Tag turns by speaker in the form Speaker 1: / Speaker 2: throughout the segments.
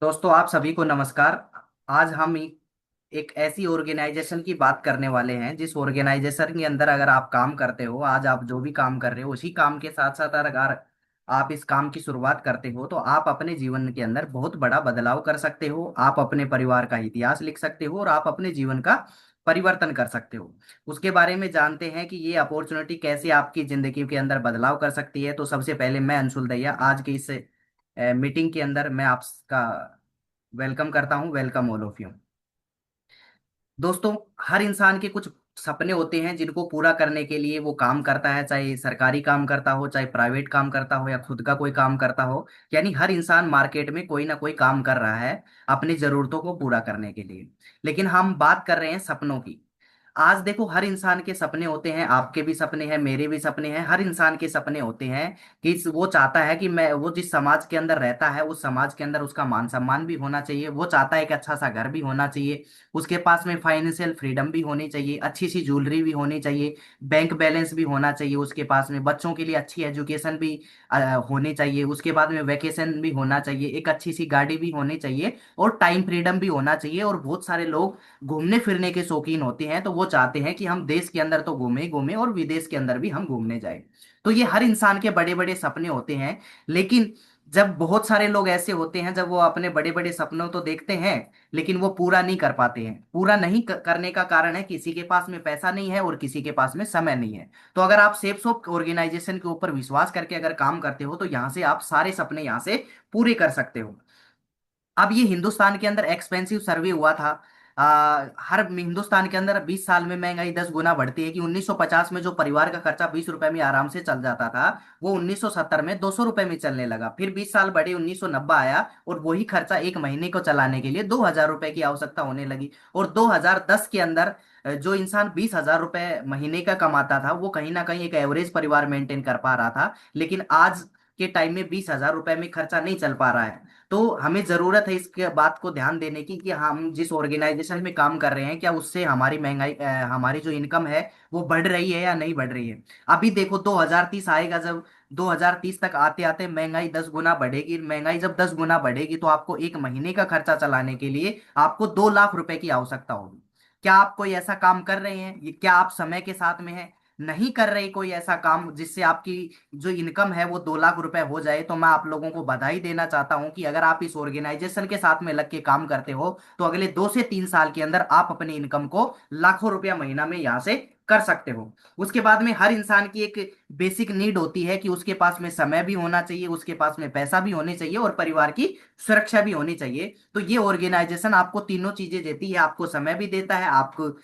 Speaker 1: दोस्तों, आप सभी को नमस्कार। आज हम एक ऐसी ऑर्गेनाइजेशन की बात करने वाले हैं जिस ऑर्गेनाइजेशन के अंदर अगर आप काम करते हो, आज आप जो भी काम कर रहे हो उसी काम के साथ साथ अगर आप इस काम की शुरुआत करते हो तो आप अपने जीवन के अंदर बहुत बड़ा बदलाव कर सकते हो। आप अपने परिवार का इतिहास लिख सकते हो और आप अपने जीवन का परिवर्तन कर सकते हो। उसके बारे में जानते हैं कि ये अपॉर्चुनिटी कैसे आपकी जिंदगी के अंदर बदलाव कर सकती है। तो सबसे पहले मैं अंशुल दहिया आज के इस मीटिंग के अंदर मैं आपका वेलकम करता हूं। Welcome all of you. दोस्तों, हर इंसान के कुछ सपने होते हैं जिनको पूरा करने के लिए वो काम करता है, चाहे सरकारी काम करता हो, चाहे प्राइवेट काम करता हो या खुद का कोई काम करता हो। यानी हर इंसान मार्केट में कोई ना कोई काम कर रहा है अपनी जरूरतों को पूरा करने के लिए। लेकिन हम बात कर रहे हैं सपनों की। आज देखो, हर इंसान के सपने होते हैं, आपके भी सपने हैं, मेरे भी सपने हैं। हर इंसान के सपने होते हैं कि वो चाहता है कि मैं वो जिस समाज के अंदर रहता है उस समाज के अंदर उसका मान सम्मान भी होना चाहिए। वो चाहता है कि अच्छा सा घर भी होना चाहिए, उसके पास में फाइनेंशियल फ्रीडम भी होनी चाहिए, अच्छी सी ज्वेलरी भी होनी चाहिए, बैंक बैलेंस भी होना चाहिए उसके पास में, बच्चों के लिए अच्छी एजुकेशन भी होनी चाहिए, उसके बाद में वैकेशन भी होना चाहिए, एक अच्छी सी गाड़ी भी होनी चाहिए और टाइम फ्रीडम भी होना चाहिए। और बहुत सारे लोग घूमने फिरने के शौकीन होते हैं, तो वो चाहते हैं कि हम देश के अंदर तो घूमे ही घूमे और विदेश के अंदर भी हम घूमने जाए। तो ये हर इंसान के बड़े बड़े सपने होते हैं। लेकिन जब बहुत सारे लोग ऐसे होते हैं, जब वो अपने बड़े बड़े सपनों तो देखते हैं लेकिन वो पूरा नहीं कर पाते हैं। पूरा नहीं करने का कारण है किसी के पास में पैसा नहीं है और किसी के पास में समय नहीं है। तो अगर आप सेफ सॉफ्ट ऑर्गेनाइजेशन के ऊपर विश्वास करके अगर काम करते हो तो यहाँ से आप सारे सपने यहाँ से पूरे कर सकते हो। अब ये हिंदुस्तान के अंदर एक्सपेंसिव सर्वे हुआ था। हर हिंदुस्तान के अंदर 20 साल में महंगाई 10 गुना बढ़ती है कि 1950 में जो परिवार का खर्चा 20 रुपए में आराम से चल जाता था, वो 1970 में 200 रुपए में चलने लगा। फिर 20 साल बढ़े, 1990 आया और वही खर्चा एक महीने को चलाने के लिए 2000 रुपए की आवश्यकता होने लगी। और 2010 के अंदर जो इंसान 20,000 रुपए महीने का कमाता था वो कहीं ना कहीं एक एवरेज परिवार मेंटेन कर पा रहा था। लेकिन आज के टाइम में 20,000 रुपए में खर्चा नहीं चल पा रहा है। तो हमें जरूरत है इसके बात को ध्यान देने की कि हम जिस ऑर्गेनाइजेशन में काम कर रहे हैं क्या उससे हमारी महंगाई हमारी जो इनकम है वो बढ़ रही है या नहीं बढ़ रही है। अभी देखो 2030 आएगा, जब 2030 तक आते आते महंगाई 10 गुना बढ़ेगी। महंगाई जब 10 गुना बढ़ेगी तो आपको एक महीने का खर्चा चलाने के लिए आपको 2 लाख रुपए की आवश्यकता होगी। क्या आप कोई ऐसा काम कर रहे हैं? क्या आप समय के साथ में हैं? नहीं कर रहे कोई ऐसा काम जिससे आपकी जो इनकम है वो 2 लाख रुपए हो जाए, तो मैं आप लोगों को बधाई देना चाहता हूं कि अगर आप इस ऑर्गेनाइजेशन के साथ में लग के काम करते हो तो अगले 2 से 3 साल के अंदर आप अपनी इनकम को लाखों रुपया महीना में यहां से कर सकते हो। उसके बाद में हर इंसान की एक बेसिक नीड होती है कि उसके पास में समय भी होना चाहिए, उसके पास में पैसा भी होने चाहिए और परिवार की सुरक्षा भी होनी चाहिए। तो ये ऑर्गेनाइजेशन आपको तीनों चीजें देती है, आपको समय भी देता है, आपको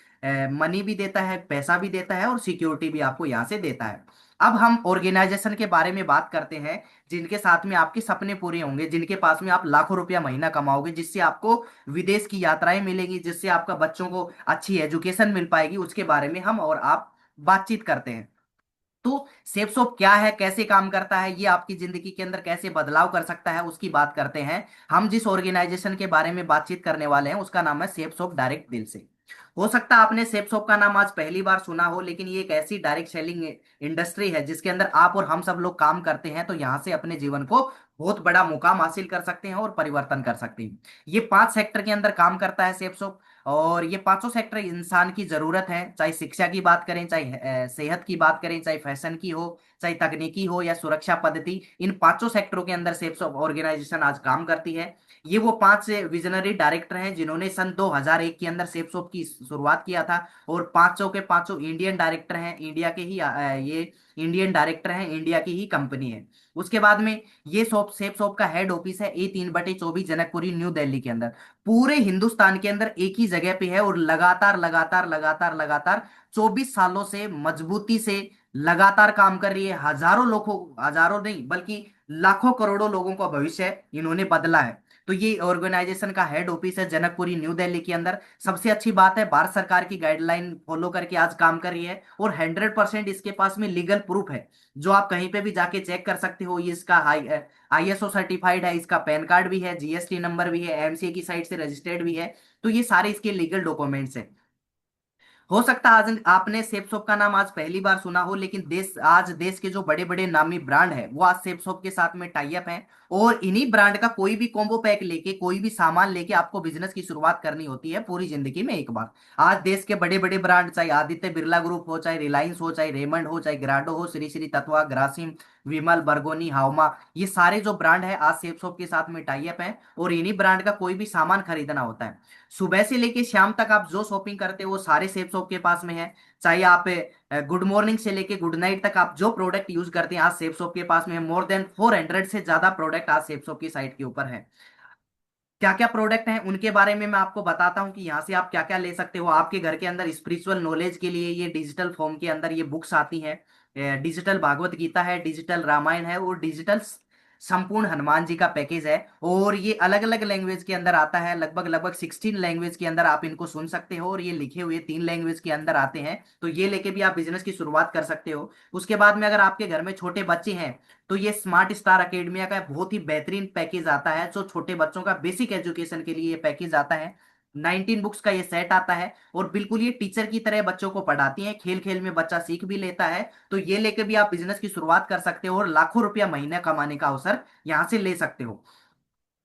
Speaker 1: मनी भी देता है, पैसा भी देता है और सिक्योरिटी भी आपको यहाँ से देता है। अब हम ऑर्गेनाइजेशन के बारे में बात करते हैं जिनके साथ में आपके सपने पूरे होंगे, जिनके पास में आप लाखों रुपया महीना कमाओगे, जिससे आपको विदेश की यात्राएं मिलेंगी, जिससे आपका बच्चों को अच्छी एजुकेशन मिल पाएगी। उसके बारे में हम और आप बातचीत करते हैं। तो सेपसोप क्या है, कैसे काम करता है, ये आपकी जिंदगी के अंदर कैसे बदलाव कर सकता है, उसकी बात करते हैं। हम जिस ऑर्गेनाइजेशन के बारे में बातचीत करने वाले हैं उसका नाम है सेपसोप डायरेक्ट दिल से। हो सकता है आपने सेपसोप का नाम आज पहली बार सुना हो, लेकिन ये एक ऐसी डायरेक्ट सेलिंग इंडस्ट्री है जिसके अंदर आप और हम सब लोग काम करते हैं। तो यहाँ से अपने जीवन को बहुत बड़ा मुकाम हासिल कर सकते हैं और परिवर्तन कर सकते हैं। ये 5 सेक्टर के अंदर काम करता है सेपसोप। और ये पांचों सेक्टर इंसान की जरूरत है, चाहे शिक्षा की बात करें, चाहे सेहत की बात करें, चाहे फैशन की हो, चाहे तकनीकी हो या सुरक्षा पद्धति। इन पांचों सेक्टरों के अंदर सेप्स ऑर्गेनाइजेशन आज काम करती है। ये वो 5 विजनरी डायरेक्टर हैं जिन्होंने सन 2001 के अंदर सेप्सोप की शुरुआत किया था। और पांचों के पांचों इंडियन डायरेक्टर हैं, इंडिया के ही ये इंडियन डायरेक्टर हैं, इंडिया की ही कंपनी है। उसके बाद में ये सेप्सोप का हेड ऑफिस है A3/24 जनकपुरी न्यू दिल्ली के अंदर। पूरे हिंदुस्तान के अंदर एक ही जगह पे है और लगातार लगातार लगातार लगातार 24 सालों से मजबूती से लगातार काम कर रही है। हजारों लोगों, हजारों नहीं बल्कि लाखों करोड़ों लोगों का भविष्य इन्होंने बदला है। तो ये ऑर्गेनाइजेशन का हेड ऑफिस है जनकपुरी न्यू दिल्ली के अंदर। सबसे अच्छी बात है भारत सरकार की गाइडलाइन फॉलो करके आज काम कर रही है और 100% इसके पास में लीगल प्रूफ है जो आप कहीं पे भी जाके चेक कर सकते हो। ये इसका ISO सर्टिफाइड है, इसका पैन कार्ड भी है, GST नंबर भी है, MCA की साइट से रजिस्टर्ड भी है। तो ये सारे इसके लीगल डॉक्यूमेंट्स है। हो सकता है आज आपने सेपसोप का नाम आज पहली बार सुना हो, लेकिन देश के जो बड़े बड़े नामी ब्रांड है वो आज सेपसोप के साथ में टाई अप हैं और इन्हीं ब्रांड का कोई भी कॉम्बो पैक लेके, कोई भी सामान लेके आपको बिजनेस की शुरुआत करनी होती है पूरी जिंदगी में एक बार। आज देश के बड़े बड़े ब्रांड, चाहे आदित्य बिरला ग्रुप हो, चाहे रिलायंस हो, चाहे रेमंड हो, चाहे ग्राडो हो, श्री श्री तत्वा, ग्रासिम, विमल, बरगोनी, हाउमा, ये सारे जो ब्रांड है आज सेफ शॉप के साथ में टाई अप है, और इन्हीं ब्रांड का कोई भी सामान खरीदना होता है, सुबह से लेके शाम तक आप जो शॉपिंग करते हो वो सारे सेफ शॉप के पास में है। चाहे आप गुड मॉर्निंग से लेके गुड नाइट तक आप जो प्रोडक्ट यूज करते हैं आज सेफ शॉप के पास में है। मोर देन 400 से ज्यादा प्रोडक्ट आज सेफ शॉप की साइट के ऊपर है। क्या क्या प्रोडक्ट हैं उनके बारे में मैं आपको बताता हूँ कि यहाँ से आप क्या क्या ले सकते हो। आपके घर के अंदर स्पिरिचुअल नॉलेज के लिए ये डिजिटल फॉर्म के अंदर ये बुक्स आती हैं। डिजिटल भागवत गीता है, डिजिटल रामायण है, और डिजिटल संपूर्ण हनुमान जी का पैकेज है। और ये अलग अलग लैंग्वेज के अंदर आता है, लगभग लगभग 16 लैंग्वेज के अंदर आप इनको सुन सकते हो, और ये लिखे हुए 3 लैंग्वेज के अंदर आते हैं। तो ये लेके भी आप बिजनेस की शुरुआत कर सकते हो। उसके बाद में अगर आपके घर में छोटे बच्चे हैं तो ये स्मार्ट स्टार अकेडमिया का बहुत ही बेहतरीन पैकेज आता है, जो छोटे बच्चों का बेसिक एजुकेशन के लिए ये पैकेज आता है। 19 बुक्स का ये सेट आता है, और बिल्कुल ये टीचर की तरह बच्चों को पढ़ाती हैं, खेल खेल में बच्चा सीख भी लेता है। तो ये लेके भी आप बिजनेस की शुरुआत कर सकते हो, और लाखों रुपया महीने कमाने का अवसर यहाँ से ले सकते हो।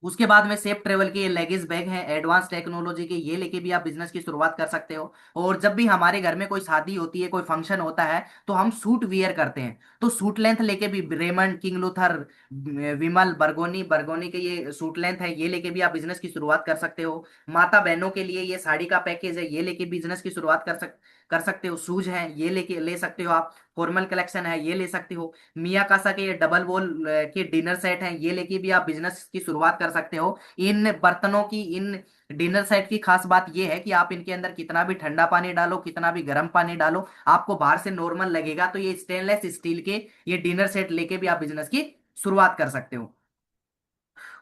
Speaker 1: उसके बाद में सेफ ट्रेवल के ये लेगेज बैग हैं एडवांस टेक्नोलॉजी के, ये लेके भी आप बिजनेस की शुरुआत कर सकते हो। और जब भी हमारे घर में कोई शादी होती है, कोई फंक्शन होता है, तो हम सूट वियर करते हैं, तो सूट लेंथ लेके भी रेमंड, किंग लूथर, विमल, बरगोनी, बरगोनी के ये सूट लेंथ है, ये लेके भी आप बिजनेस की शुरुआत कर सकते हो। माता बहनों के लिए ये साड़ी का पैकेज है, ये लेके बिजनेस की शुरुआत कर सकते हो। शूज हैं, ये लेके ले सकते हो आप। फॉर्मल कलेक्शन है, ये ले सकते हो। मिया कासा के ये डबल वॉल के डिनर सेट हैं, ये लेके भी आप बिजनेस की शुरुआत कर सकते हो। इन बर्तनों की, इन डिनर सेट की खास बात ये है कि आप इनके अंदर कितना भी ठंडा पानी डालो, कितना भी गर्म पानी डालो, आपको बाहर से नॉर्मल लगेगा। तो ये स्टेनलेस स्टील के ये डिनर सेट लेके भी आप बिजनेस की शुरुआत कर सकते हो।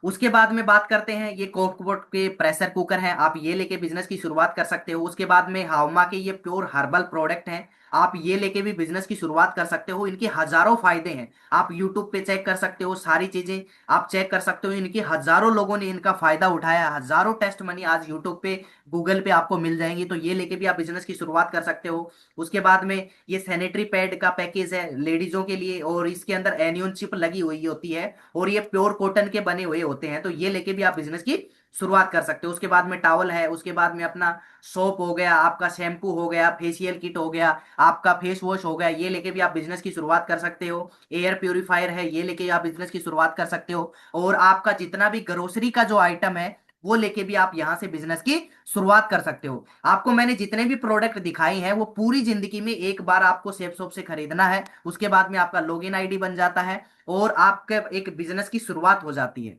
Speaker 1: उसके बाद में बात करते हैं, ये कोकवोट के प्रेशर कुकर हैं, आप ये लेके बिजनेस की शुरुआत कर सकते हो। उसके बाद में हाउमा के ये प्योर हर्बल प्रोडक्ट हैं, आप ये लेके भी बिजनेस की शुरुआत कर सकते हो। इनके हजारों फायदे हैं, आप यूट्यूब पे चेक कर सकते हो, सारी चीजें आप चेक कर सकते हो। इनकी हजारों लोगों ने इनका फायदा उठाया, हजारों टेस्ट मनी आज यूट्यूब पे, गूगल पे आपको मिल जाएंगी। तो ये लेके भी आप बिजनेस की शुरुआत कर सकते हो। उसके बाद में ये सैनिटरी पैड का पैकेज है लेडीजों के लिए, और इसके अंदर एनियन चिप लगी हुई होती है, और ये प्योर कॉटन के बने हुए होते हैं। तो ये लेके भी आप बिजनेस की शुरुआत कर सकते हो। उसके बाद में टॉवल है, उसके बाद में अपना सोप हो गया, आपका शैम्पू हो गया, फेशियल किट हो गया, आपका फेस वॉश हो गया, ये लेके भी आप बिजनेस की शुरुआत कर सकते हो। एयर प्योरीफायर है, ये लेके आप बिजनेस की शुरुआत कर सकते हो। और आपका जितना भी ग्रोसरी का जो आइटम है वो लेके भी आप यहां से बिजनेस की शुरुआत कर सकते हो। आपको मैंने जितने भी प्रोडक्ट दिखाए हैं वो पूरी जिंदगी में एक बार आपको सेफ शॉप से खरीदना है, उसके बाद में आपका लॉगिन आईडी बन जाता है, और आपके एक बिजनेस की शुरुआत हो जाती है।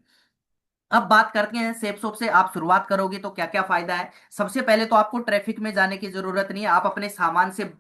Speaker 1: अब बात करते हैं सेफ शॉप से आप शुरुआत करोगे तो क्या क्या फायदा है। सबसे पहले तो आपको ट्रैफिक में जाने की जरूरत नहीं है, आप अपने सामान से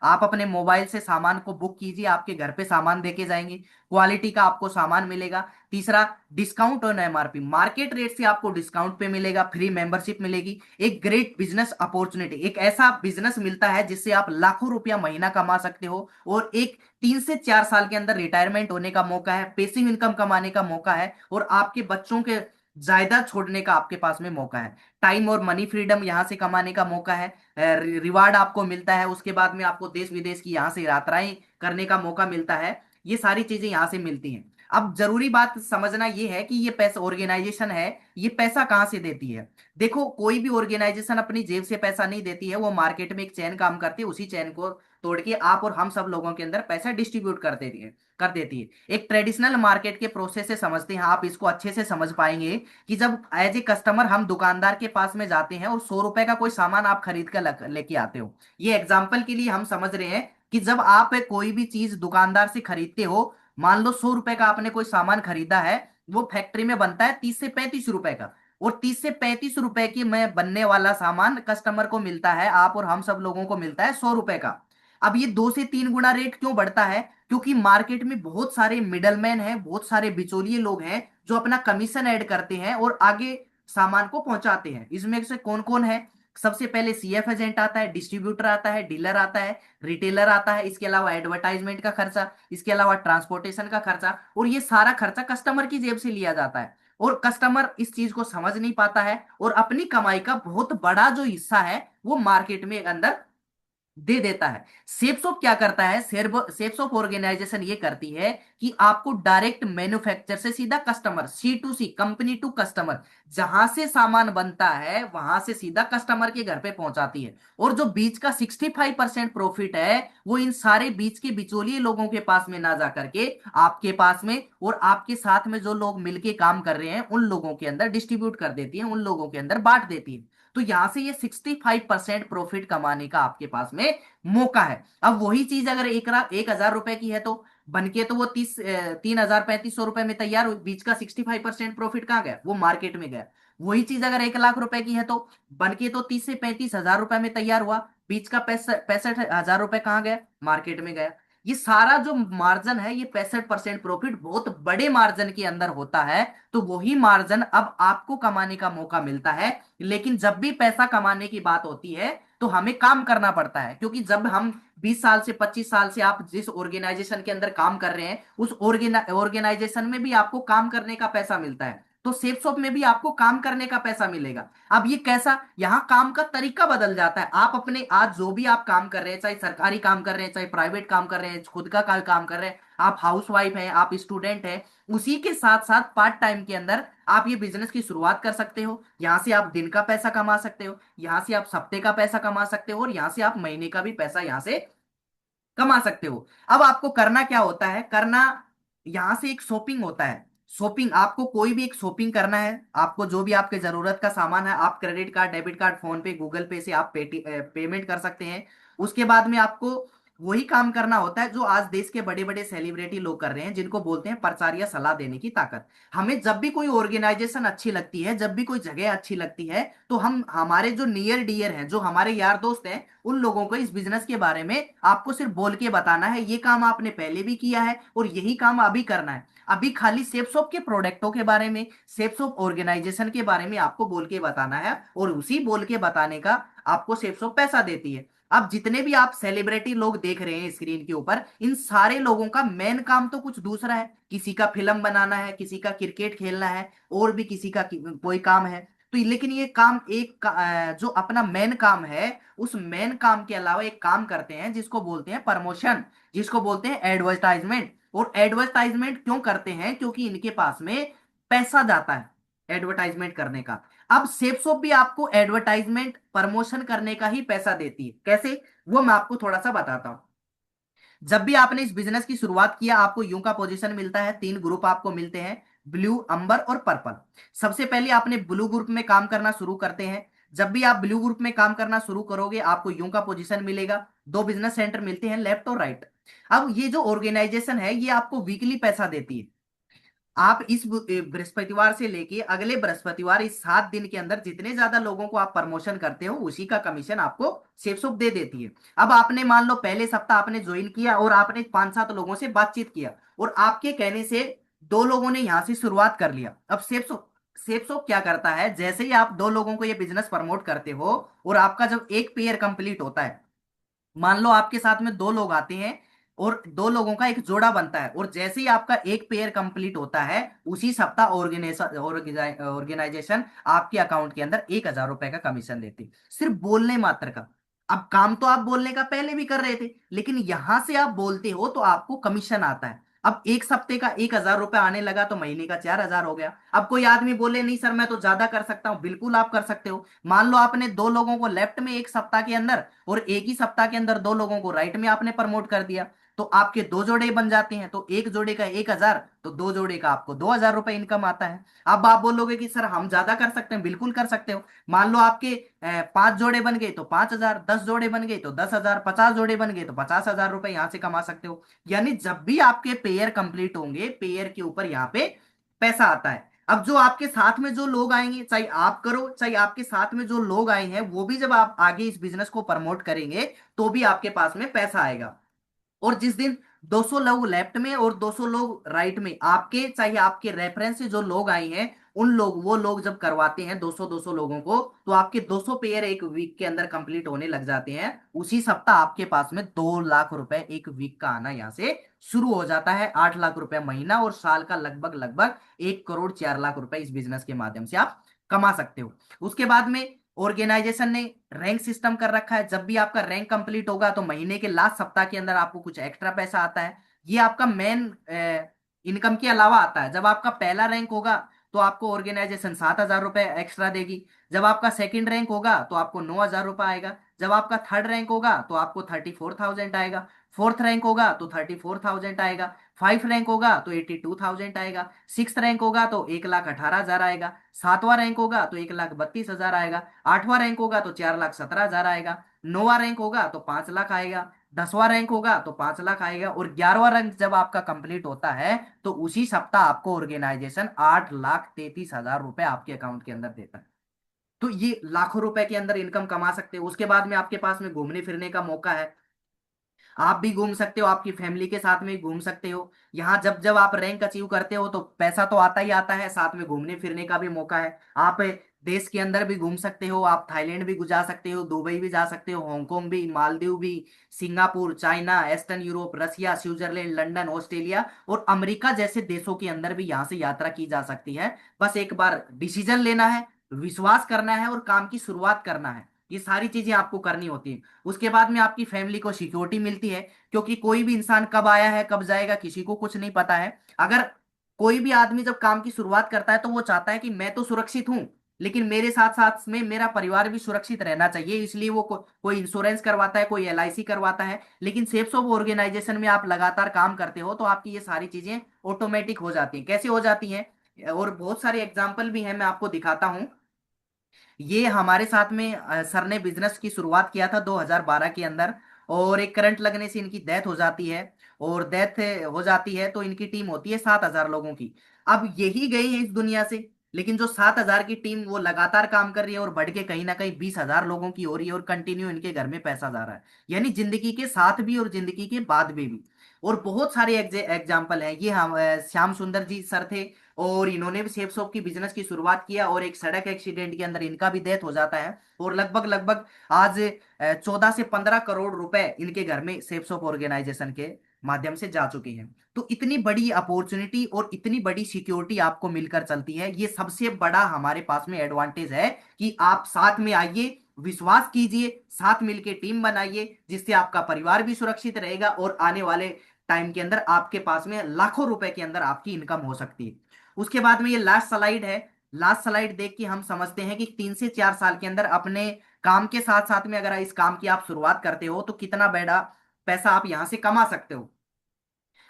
Speaker 1: आप अपने मोबाइल से सामान को बुक कीजिए, आपके घर पे सामान देके जाएंगे, क्वालिटी का आपको सामान मिलेगा। तीसरा, discount on MRP, market rate से आपको डिस्काउंट पे मिलेगा, फ्री मेंबरशिप मिलेगी। एक ग्रेट बिजनेस अपॉर्चुनिटी, एक ऐसा बिजनेस मिलता है जिससे आप लाखों रुपया महीना कमा सकते हो, और एक 3 से 4 साल के अंदर रिटायरमेंट होने का मौका है, पैसिव इनकम कमाने का मौका है, और आपके बच्चों के जायदाद छोड़ने का आपके पास में मौका है। टाइम और मनी फ्रीडम यहाँ से कमाने का मौका है, रिवार्ड आपको मिलता है। उसके बाद में आपको देश विदेश की यहाँ से यात्राएं करने का मौका मिलता है। ये सारी चीजें यहाँ से मिलती हैं। अब जरूरी बात समझना ये है कि ये पैसा ऑर्गेनाइजेशन है, ये पैसा कहाँ से देती है। देखो, कोई भी ऑर्गेनाइजेशन अपनी जेब से पैसा नहीं देती है, वो मार्केट में एक चैन काम करती है, उसी चैन को तोड़ के आप और हम सब लोगों के अंदर पैसा डिस्ट्रीब्यूट कर देती है। एक ट्रेडिशनल मार्केट के प्रोसेस से समझते हैं, आप इसको अच्छे से समझ पाएंगे कि जब एज ए कस्टमर हम दुकानदार के पास में जाते हैं और 100 रुपए का कोई सामान आप खरीद कर लेके आते हो। ये एग्जाम्पल के लिए हम समझ रहे हैं कि जब आप कोई भी चीज दुकानदार से खरीदते हो, मान लो 100 रुपए का आपने कोई सामान खरीदा है, वो फैक्ट्री में बनता है 30 से 35 रुपए का, और 30 से 35 रुपए की में बनने वाला सामान कस्टमर को मिलता है, आप और हम सब लोगों को मिलता है 100 रुपए का। अब ये 2 से 3 गुना रेट क्यों बढ़ता है? क्योंकि मार्केट में बहुत सारे मिडलमैन हैं, बहुत सारे बिचौलिए लोग हैं जो अपना कमीशन ऐड करते हैं और आगे सामान को पहुंचाते हैं। इसमें से कौन कौन है? सबसे पहले सीएफ एजेंट आता है, डिस्ट्रीब्यूटर आता है, डीलर आता है, रिटेलर आता है, इसके अलावा एडवर्टाइजमेंट का खर्चा, इसके अलावा ट्रांसपोर्टेशन का खर्चा, और ये सारा खर्चा कस्टमर की जेब से लिया जाता है। और कस्टमर इस चीज को समझ नहीं पाता है, और अपनी कमाई का बहुत बड़ा जो हिस्सा है वो मार्केट में अंदर दे देता है। सेपसॉप क्या करता है, सेपसॉप ऑर्गेनाइजेशन ये करती है कि आपको डायरेक्ट मैन्युफैक्चर से सीधा customer, C2C, company to customer, जहां से सामान बनता है वहां से सीधा कस्टमर के घर पे पहुंचाती है। और जो बीच का 65% प्रॉफिट है वो इन सारे बीच के बिचौलिए लोगों के पास में ना जा करके आपके पास में और आपके साथ में जो लोग मिलके काम कर रहे हैं उन लोगों के अंदर डिस्ट्रीब्यूट कर देती है, उन लोगों के अंदर बांट देती है। तो यहां से ये 65% प्रॉफिट कमाने का आपके पास में मौका है। अब वही चीज अगर 1,000 रुपए की है तो बनके तो वो 3,000 3500 रुपए में तैयार हुई, बीच का 65% प्रॉफिट कहाँ गया, वो मार्केट में गया। वही चीज अगर 1,00,000 रुपए की है तो बनके तो 30 से 35 हजार रुपए में तैयार हुआ, बीच का 65 हजार रुपए कहाँ गया, मार्केट में गया। ये सारा जो मार्जिन है, ये 65% प्रॉफिट बहुत बड़े मार्जिन के अंदर होता है। तो वही मार्जिन अब आपको कमाने का मौका मिलता है। लेकिन जब भी पैसा कमाने की बात होती है तो हमें काम करना पड़ता है, क्योंकि जब हम 20 साल से 25 साल से आप जिस ऑर्गेनाइजेशन के अंदर काम कर रहे हैं उस ऑर्गेनाइजेशन में भी आपको काम करने का पैसा मिलता है, तो सेफ शॉप में भी आपको काम करने का पैसा मिलेगा। अब ये कैसा, यहाँ काम का तरीका बदल जाता है। आप अपने आज जो भी आप काम कर रहे हैं, चाहे सरकारी काम कर रहे हैं, चाहे प्राइवेट काम कर रहे हैं, खुद का काम कर रहे हैं, आप हाउस वाइफ हैं, आप स्टूडेंट हैं, उसी के साथ साथ पार्ट टाइम के अंदर आप ये बिजनेस की शुरुआत कर सकते हो। यहां से आप दिन का पैसा कमा सकते हो, यहां से आप हफ्ते का पैसा कमा सकते हो, और यहां से आप महीने का भी पैसा यहां से कमा सकते हो। अब आपको करना क्या होता है, करना यहां से एक शॉपिंग होता है। शॉपिंग, आपको कोई भी एक शॉपिंग करना है, आपको जो भी आपके जरूरत का सामान है, आप credit card, debit card, phone पे, गूगल पे से आप पेमेंट कर सकते हैं। उसके बाद में आपको वही काम करना होता है जो आज देश के बड़े बड़े सेलिब्रिटी लोग कर रहे हैं, जिनको बोलते हैं प्रचार या सलाह देने की ताकत। हमें जब भी कोई ऑर्गेनाइजेशन अच्छी लगती है, जब भी कोई जगह अच्छी लगती है, तो हम हमारे जो नियर डियर हैं, जो हमारे यार दोस्त हैं, उन लोगों को इस बिजनेस के बारे में आपको सिर्फ बोल के बताना है। ये काम आपने पहले भी किया है और यही काम अभी करना है। अभी खाली सेपसॉप के प्रोडक्टों के बारे में, सेपसॉप ऑर्गेनाइजेशन के बारे में आपको बोल के बताना है, और उसी बोल के बताने का आपको सेपसॉप पैसा देती है। अब जितने भी आप सेलिब्रिटी लोग देख रहे हैं स्क्रीन के ऊपर, इन सारे लोगों का मेन काम तो कुछ दूसरा है। किसी का फिल्म बनाना है, किसी का क्रिकेट खेलना है, और भी किसी का कोई काम है। तो लेकिन ये काम जो अपना मेन काम है, उस मेन काम के अलावा एक काम करते हैं जिसको बोलते हैं प्रमोशन, जिसको बोलते हैं एडवर्टाइजमेंट। और एडवर्टाइजमेंट क्यों करते हैं, क्योंकि इनके पास में पैसा जाता है एडवर्टाइजमेंट करने का। अब सेपसोप भी आपको एडवर्टाइजमेंट प्रमोशन करने का ही पैसा देती है। कैसे, वो मैं आपको थोड़ा सा बताता हूं। जब भी आपने इस बिजनेस की शुरुआत किया, आपको यूं का पोजीशन मिलता है, तीन ग्रुप आपको मिलते हैं, ब्लू, अंबर और पर्पल। सबसे पहले आपने ब्लू ग्रुप में काम करना शुरू करते हैं। जब भी आप ब्लू ग्रुप में काम करना शुरू करोगे, आपको यूं का पोजीशन मिलेगा, दो बिजनेस सेंटर मिलते हैं, लेफ्ट और राइट। अब ये जो ऑर्गेनाइजेशन है, ये आपको वीकली पैसा देती है। आप इस बृहस्पतिवार से लेके अगले बृहस्पतिवार, इस 7 दिन के अंदर जितने ज्यादा लोगों को आप प्रमोशन करते हो, उसी का कमीशन आपको सेपसुप दे देती है। अब आपने मान लो पहले सप्ताह आपने ज्वाइन किया और आपने 5-7 लोगों से बातचीत किया, और आपके कहने से दो लोगों ने यहां से शुरुआत कर लिया। अब सेपसुप सेपसोप क्या करता है, जैसे ही आप दो लोगों को ये बिजनेस प्रमोट करते हो और आपका जब एक पेयर कंप्लीट होता है, मान लो आपके साथ में दो लोग आते हैं और दो लोगों का एक जोड़ा बनता है, और जैसे ही आपका एक पेयर कंप्लीट होता है, उसी सप्ताह ऑर्गेनाइजेशन आपके अकाउंट के अंदर 1,000 रुपए का कमीशन देती है, सिर्फ बोलने मात्र का। अब काम तो आप बोलने का पहले भी कर रहे थे, लेकिन यहां से आप बोलते हो तो आपको कमीशन आता है। अब एक सप्ते का 1,000 रुपए आने लगा तो महीने का 4,000 हो गया। अब कोई आदमी बोले नहीं सर मैं तो ज्यादा कर सकता हूं, बिल्कुल आप कर सकते हो। मान लो आपने दो लोगों को लेफ्ट में एक सप्ताह के अंदर, और एक ही सप्ताह के अंदर दो लोगों को राइट में आपने प्रमोट कर दिया, तो आपके दो जोड़े बन जाते हैं। तो एक जोड़े का 1,000, तो दो जोड़े का आपको 2,000 रुपए इनकम आता है। अब आप बोलोगे कि सर हम ज्यादा कर सकते हैं, बिल्कुल कर सकते हो। मान लो आपके 5 जोड़े बन गए तो 5,000, 10 जोड़े बन गए तो 10,000, 50 जोड़े बन गए तो 50,000 रुपए यहां से कमा सकते हो। यानी जब भी आपके पेयर कंप्लीट होंगे, पेयर के ऊपर यहाँ पे पैसा आता है। अब जो आपके साथ में जो लोग आएंगे, चाहे आप करो चाहे आपके साथ में जो लोग आए हैं वो भी, जब आप आगे इस बिजनेस को प्रमोट करेंगे तो भी आपके पास में पैसा आएगा। और जिस दिन 200 लोग लेफ्ट में और 200 लोग राइट में, आपके चाहे आपके रेफरेंस से जो लोग आए हैं, उन लोग वो लोग जब करवाते हैं 200-200 लोगों को, तो आपके 200 पेयर एक वीक के अंदर कंप्लीट होने लग जाते हैं। उसी सप्ताह आपके पास में 2 लाख रुपए एक वीक का आना यहाँ से शुरू हो जाता है। 8 लाख रुपए महीना, और साल का लगभग लगभग 1,04,00,000 रुपए इस बिजनेस के माध्यम से आप कमा सकते हो। उसके बाद में ऑर्गेनाइजेशन ने रैंक सिस्टम कर रखा है, जब भी आपका रैंक कंप्लीट होगा तो महीने के लास्ट सप्ताह के अंदर आपको कुछ एक्स्ट्रा पैसा आता है। ये आपका मेन इनकम के अलावा आता है। जब आपका पहला रैंक होगा तो आपको ऑर्गेनाइजेशन 7,000 रुपए एक्स्ट्रा देगी। जब आपका सेकंड रैंक होगा तो आपको 9,000 रुपये आएगा। जब आपका थर्ड रैंक होगा तो आपको 34,000 आएगा। फोर्थ रैंक होगा तो 34,000 आएगा। फाइव रैंक होगा तो 82,000 आएगा। सिक्स रैंक होगा तो 1,18,000 आएगा। सातवां रैंक होगा तो 1,32,000 आएगा। आठवां रैंक होगा तो 4,17,000 आएगा। नौवां रैंक होगा तो 5 लाख आएगा। दसवां रैंक होगा तो 5 लाख आएगा। और 11वां रैंक जब आपका कंप्लीट होता है तो उसी सप्ताह आपको ऑर्गेनाइजेशन 8,33,000 रुपए आपके अकाउंट के अंदर देता है। तो ये लाखों रुपए के अंदर इनकम कमा सकते हो। उसके बाद में आपके पास में घूमने फिरने का मौका है। आप भी घूम सकते हो, आपकी फैमिली के साथ में भी घूम सकते हो। यहाँ जब जब आप रैंक अचीव करते हो तो पैसा तो आता ही आता है, साथ में घूमने फिरने का भी मौका है। आप देश के अंदर भी घूम सकते हो, आप थाईलैंड भी जा सकते हो, दुबई भी जा सकते हो, हांगकांग भी, मालदीव भी, सिंगापुर, चाइना, ईस्टर्न यूरोप, रसिया, स्विट्जरलैंड, लंदन, ऑस्ट्रेलिया और अमेरिका जैसे देशों के अंदर भी यहाँ से यात्रा की जा सकती है। बस एक बार डिसीजन लेना है, विश्वास करना है और काम की शुरुआत करना है। ये सारी चीजें आपको करनी होती है। उसके बाद में आपकी फैमिली को सिक्योरिटी मिलती है, क्योंकि कोई भी इंसान कब आया है कब जाएगा किसी को कुछ नहीं पता है। अगर कोई भी आदमी जब काम की शुरुआत करता है तो वो चाहता है कि मैं तो सुरक्षित हूं, लेकिन मेरे साथ साथ में मेरा परिवार भी सुरक्षित रहना चाहिए, इसलिए वो कोई इंश्योरेंस करवाता है, कोई एलआईसी करवाता है। लेकिन सेफ्स ऑफ ऑर्गेनाइजेशन में आप लगातार काम करते हो तो आपकी ये सारी चीजें ऑटोमेटिक हो जाती हैं। कैसे हो जाती हैं, और बहुत सारे एग्जाम्पल भी हैं, मैं आपको दिखाता हूं। ये हमारे साथ में सर ने बिजनेस की शुरुआत किया था 2012 के अंदर, और एक करंट लगने से इनकी डेथ हो जाती है। और डेथ हो जाती है तो इनकी टीम होती है 7,000 लोगों की। अब यही गई है इस दुनिया से, लेकिन जो 7,000 की टीम वो लगातार काम कर रही है और बढ़ के कहीं ना कहीं 20,000 लोगों की हो रही है, और कंटिन्यू इनके घर में पैसा जा रहा है। यानी जिंदगी के साथ भी और जिंदगी के बाद में भी। और बहुत सारे एग्जाम्पल हैं। ये हम श्याम सुंदर जी सर थे, और इन्होंने भी सेफ शॉप की बिजनेस की शुरुआत किया, और एक सड़क एक्सीडेंट के अंदर इनका भी डेथ हो जाता है। और लगभग लगभग आज 14 से 15 करोड़ रुपए इनके घर में सेफ शॉप ऑर्गेनाइजेशन के माध्यम से जा चुकी हैं। तो इतनी बड़ी अपॉर्चुनिटी और इतनी बड़ी सिक्योरिटी आपको मिलकर चलती है, ये सबसे बड़ा हमारे पास में एडवांटेज है कि आप साथ में आइए, विश्वास कीजिए, साथ मिलके टीम बनाइए, जिससे आपका परिवार भी सुरक्षित रहेगा और आने वाले टाइम के अंदर आपके पास में लाखों रुपए के अंदर आपकी इनकम हो सकती है। उसके बाद में ये लास्ट स्लाइड है। लास्ट स्लाइड देख के हम समझते हैं कि 3 से 4 साल के अंदर अपने काम के साथ साथ में अगर इस काम की आप शुरुआत करते हो तो कितना बड़ा पैसा आप यहां से कमा सकते हो।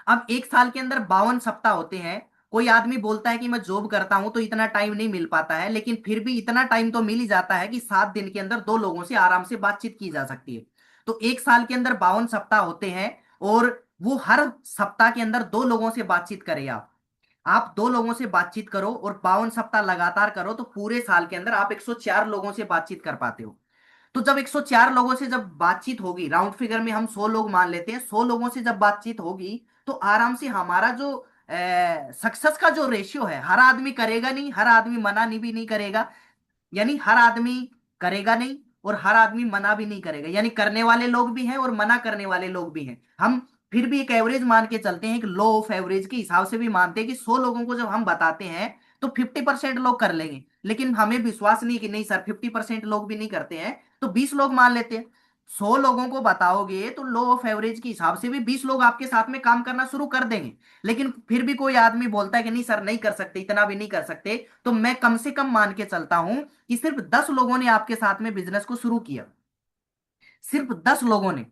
Speaker 1: अब एक साल के अंदर 52 सप्ताह होते हैं। कोई आदमी बोलता है कि मैं जॉब करता हूं तो इतना टाइम नहीं मिल पाता है, लेकिन फिर भी इतना टाइम तो मिल ही जाता है कि 7 दिन के अंदर 2 लोगों से आराम से बातचीत की जा सकती है। तो एक साल के अंदर 52 सप्ताह होते हैं, और वो हर सप्ताह के अंदर 2 लोगों से बातचीत करें आप 2 लोगों से बातचीत करो और 52 सप्ताह लगातार करो तो पूरे साल के अंदर आप 104 लोगों से बातचीत कर पाते हो। तो जब 104 लोगों से जब बातचीत होगी, राउंड फिगर में हम 100 लोग मान लेते हैं, 100 लोगों से जब बातचीत होगी तो आराम से हमारा जो सक्सेस का जो रेशियो है, हर आदमी करेगा नहीं, हर आदमी मना नहीं भी नहीं करेगा। यानी हर आदमी करेगा नहीं और हर आदमी मना भी नहीं करेगा, यानी करने वाले लोग भी हैं और मना करने वाले लोग भी हैं। हम फिर भी एक एवरेज मान के चलते हैं, एक लॉ ऑफ एवरेज के हिसाब से भी मानते हैं कि 100 लोगों को जब हम बताते हैं तो 50% लोग कर लेंगे। लेकिन हमें विश्वास नहीं कि नहीं सर 50% लोग भी नहीं करते हैं, तो 20 लोग मान लेते हैं। 100 लोगों को बताओगे तो लॉ ऑफ एवरेज के हिसाब से भी 20 लोग आपके साथ में काम करना शुरू कर देंगे। लेकिन फिर भी कोई आदमी बोलता है कि नहीं सर नहीं कर सकते, इतना भी नहीं कर सकते, तो मैं कम से कम मान के चलता हूं कि सिर्फ 10 लोगों ने आपके साथ में बिजनेस को शुरू किया। सिर्फ 10 लोगों ने,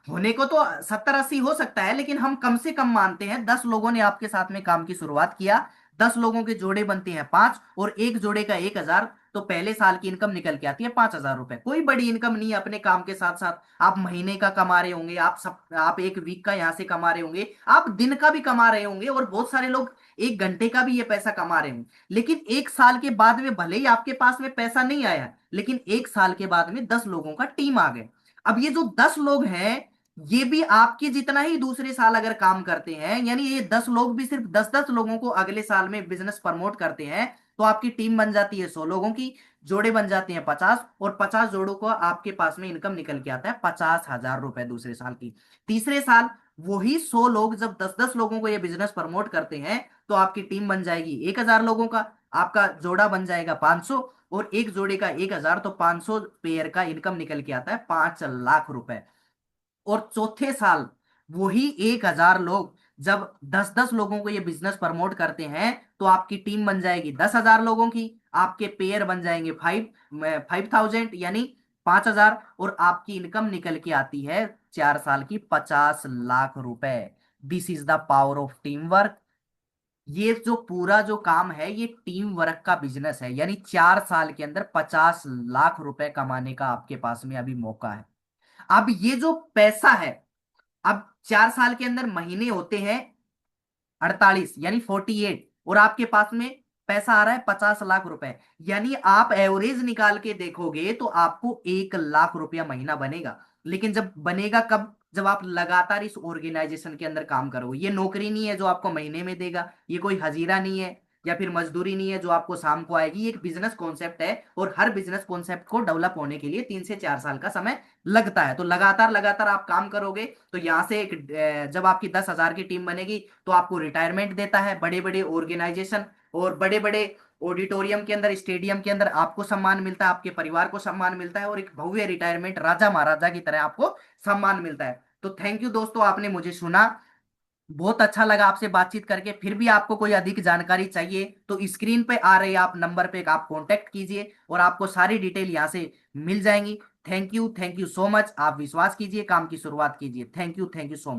Speaker 1: होने को तो 70-80 हो सकता है, लेकिन हम कम से कम मानते हैं 10 लोगों ने आपके साथ में काम की शुरुआत किया। 10 लोगों के जोड़े बनते हैं 5, और एक जोड़े का 1,000, तो पहले साल की इनकम निकल के आती है 5,000 रुपए। कोई बड़ी इनकम नहीं है। अपने काम के साथ साथ आप महीने का कमा रहे होंगे, आप एक वीक का यहाँ से कमा रहे होंगे, आप दिन का भी कमा रहे होंगे, और बहुत सारे लोग 1 घंटे का भी ये पैसा कमा रहे होंगे। लेकिन एक साल के बाद में भले ही आपके पास में पैसा नहीं आया, लेकिन एक साल के बाद में 10 लोगों का टीम आ गए। अब ये जो 10 लोग हैं, ये भी आपके जितना ही दूसरे साल अगर काम करते हैं, यानी ये 10 लोग भी सिर्फ 10-10 लोगों को अगले साल में बिजनेस प्रमोट करते हैं, तो आपकी टीम बन जाती है 100 लोगों की, जोड़े बन जाते हैं 50, और 50 जोड़ों को आपके पास में इनकम निकल के आता है 50,000 रुपए दूसरे साल की। तीसरे साल वही 100 लोग जब 10-10 लोगों को ये बिजनेस प्रमोट करते हैं तो आपकी टीम बन जाएगी 1,000 लोगों का, आपका जोड़ा बन जाएगा 500, और एक जोड़े का 1,000, तो 500 पेयर का इनकम निकल के आता है 5 लाख रुपए। और चौथे साल वही 1,000 लोग जब 10-10 लोगों को ये बिजनेस प्रमोट करते हैं, तो आपकी टीम बन जाएगी 10,000 लोगों की, आपके पेयर बन जाएंगे 5,000 यानी 5,000, और आपकी इनकम निकल के आती है 4 साल की 50 लाख रुपए। This is the power of team work. ये जो पूरा जो काम है ये टीम वर्क का बिजनेस है, यानी 4 साल के अंदर 50 लाख रुपए कमाने का आपके पास में अभी मौका है। अब ये जो पैसा है, अब 4 साल के अंदर महीने होते हैं 48 यानी 48, और आपके पास में पैसा आ रहा है 50 लाख रुपए। यानी आप एवरेज निकाल के देखोगे तो आपको 1 लाख रुपया महीना बनेगा। लेकिन जब बनेगा कब? जब आप लगातार इस ऑर्गेनाइजेशन के अंदर काम करोगे। ये नौकरी नहीं है जो आपको महीने में देगा, ये कोई हजीरा नहीं है या फिर मजदूरी नहीं है जो आपको शाम को आएगी। ये एक बिजनेस कॉन्सेप्ट है, और हर बिजनेस कॉन्सेप्ट को डेवलप होने के लिए 3 से 4 साल का समय लगता है। तो लगातार लगातार आप काम करोगे तो यहाँ से एक जब आपकी 10,000 की टीम बनेगी तो आपको रिटायरमेंट देता है बड़े बड़े ऑर्गेनाइजेशन, और बड़े बड़े ऑडिटोरियम के अंदर, स्टेडियम के अंदर आपको सम्मान मिलता है, आपके परिवार को सम्मान मिलता है, और एक भव्य रिटायरमेंट राजा महाराजा की तरह आपको सम्मान मिलता है। तो थैंक यू दोस्तों, आपने मुझे सुना। बहुत अच्छा लगा आपसे बातचीत करके। फिर भी आपको कोई अधिक जानकारी चाहिए तो स्क्रीन पे आ रहे आप नंबर पे आप कांटेक्ट कीजिए, और आपको सारी डिटेल यहाँ से मिल जाएंगी। Thank you so much. आप विश्वास कीजिए, काम की शुरुआत कीजिए। Thank you so much.